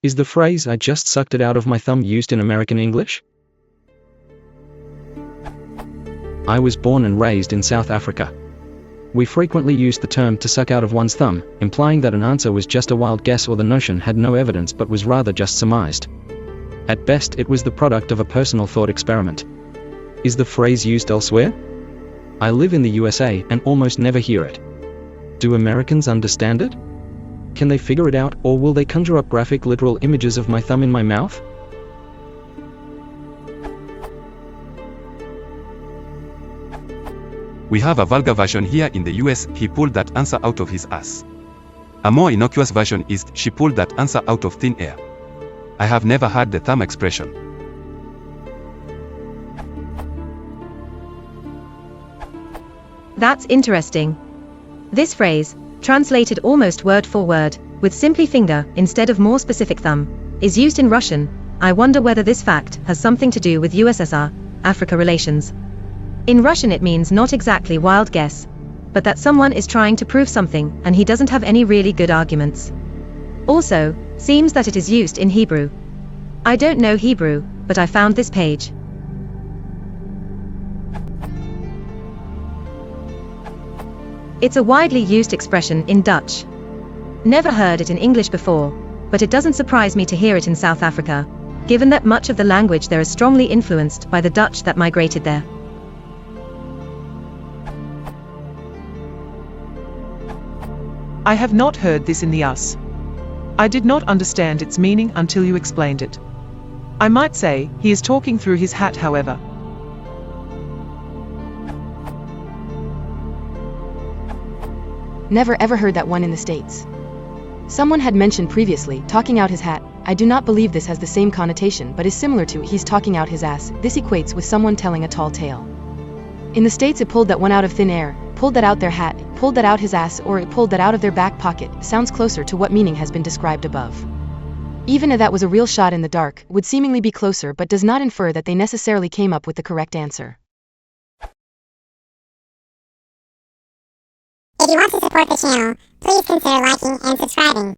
Is the phrase "I just sucked it out of my thumb" used in American English? I was born and raised in South Africa. We frequently used the term "to suck out of one's thumb," implying that an answer was just a wild guess or the notion had no evidence but was rather just surmised. At best, it was the product of a personal thought experiment. Is the phrase used elsewhere? I live in the USA and almost never hear it. Do Americans understand it? Can they figure it out, or will they conjure up graphic literal images of my thumb in my mouth? We have a vulgar version here in the US, he pulled that answer out of his ass. A more innocuous version is, she pulled that answer out of thin air. I have never heard the thumb expression. That's interesting. This phrase, translated almost word for word, with simply finger instead of more specific thumb, is used in Russian. I wonder whether this fact has something to do with USSR-Africa relations. In Russian it means not exactly wild guess, but that someone is trying to prove something and he doesn't have any really good arguments. Also, seems that it is used in Hebrew. I don't know Hebrew, but I found this page. It's a widely used expression in Dutch. Never heard it in English before, but it doesn't surprise me to hear it in South Africa, given that much of the language there is strongly influenced by the Dutch that migrated there. I have not heard this in the US. I did not understand its meaning until you explained it. I might say, he is talking through his hat, however. Never ever heard that one in the States. Someone had mentioned previously, talking out his hat. I do not believe this has the same connotation but is similar to he's talking out his ass. This equates with someone telling a tall tale. In the States it pulled that one out of thin air, pulled that out their hat, pulled that out his ass, or it pulled that out of their back pocket. Sounds closer to what meaning has been described above. Even if that was a real shot in the dark, would seemingly be closer but does not infer that they necessarily came up with the correct answer. If you want to support the channel, please consider liking and subscribing.